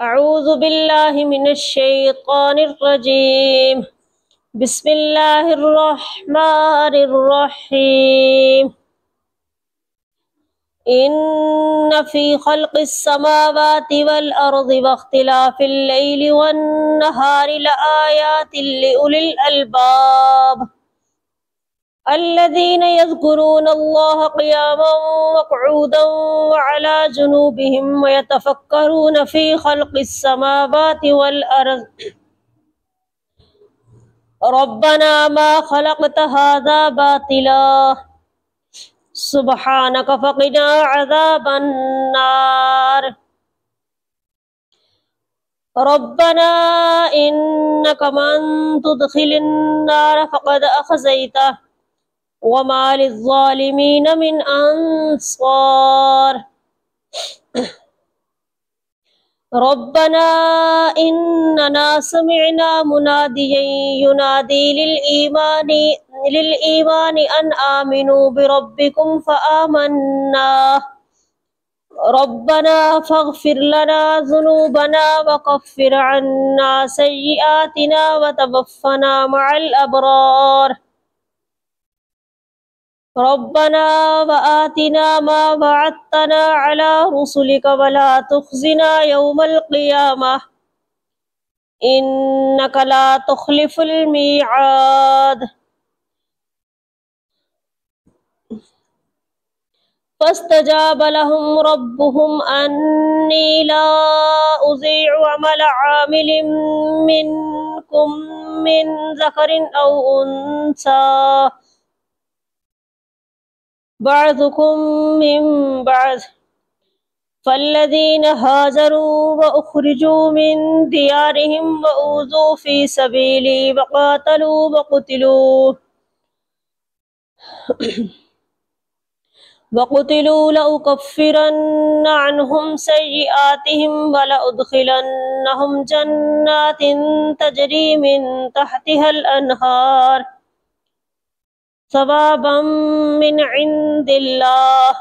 اعوذ باللہ من الشیطان الرجیم بسم اللہ الرحمن الرحیم ان فی خلق السماوات والارض واختلاف اللیل والنہار لآیات لأولی الالباب الذين يذكرون الله قياما وقعودا وعلى جنوبهم ويتفكرون في خلق السماوات والأرض ربنا ما خلقت هذا باطلا سبحانك فقنا عذاب النار ربنا إنك من تدخل النار فقد أخزيته وما للظالمين من أنصار ربنا إننا سمعنا مناديا ينادي للإيمان أن آمنوا بربكم فآمنا ربنا فاغفر لنا ذنوبنا وكفر عنا سيئاتنا وتوفنا مع الأبرار ربنا وآتنا ما وعدتنا على رسلك ولا تخزنا يوم القيامة إنك لا تخلف الميعاد فاستجاب لهم ربهم أني لا أضيع عمل عامل منكم من ذكر أو أنثى بعضكم من بعض فالذين هاجروا وأخرجوا من ديارهم وأوذوا في سبيلي وقتلوا لأكفرن عنهم سيئاتهم ولأدخلنهم جنات تجري من تحتها الأنهار ثوابا من عند الله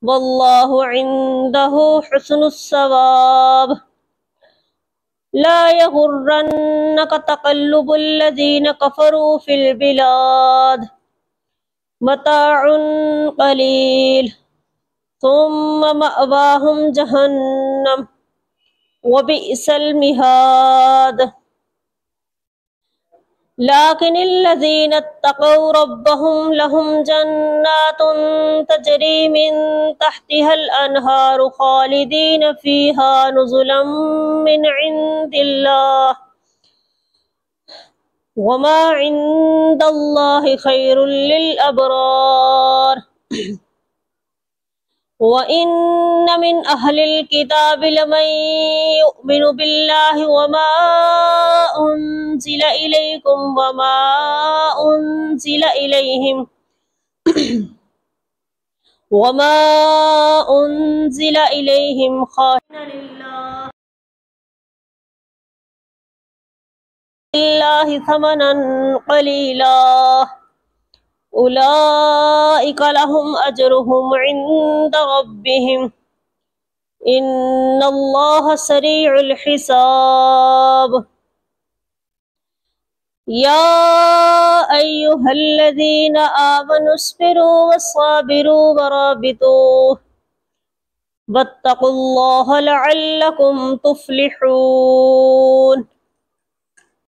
والله عنده حسن الثواب لا يغرنك تقلب الذين كفروا في البلاد متاع قليل ثم مأواهم جهنم وبئس المهاد لكن الذين اتقوا ربهم لهم جنات تجري من تحتها الأنهار خالدين فيها نزلا من عند الله وما عند الله خير للأبرار وَإِنَّ مِنْ أَهْلِ الْكِتَابِ لَمَنْ يُؤْمِنُ بِاللَّهِ وَمَا أُنْزِلَ إِلَيْكُمْ وَمَا أُنْزِلَ إِلَيْهِمْ خَاشِعِينَ لِلَّهِ ثَمَنًا قَلِيلًا أولئك لهم أجرهم عند ربهم إن الله سريع الحساب يا أيها الذين آمنوا اصبروا وصابروا ورابطوا واتقوا الله لعلكم تفلحون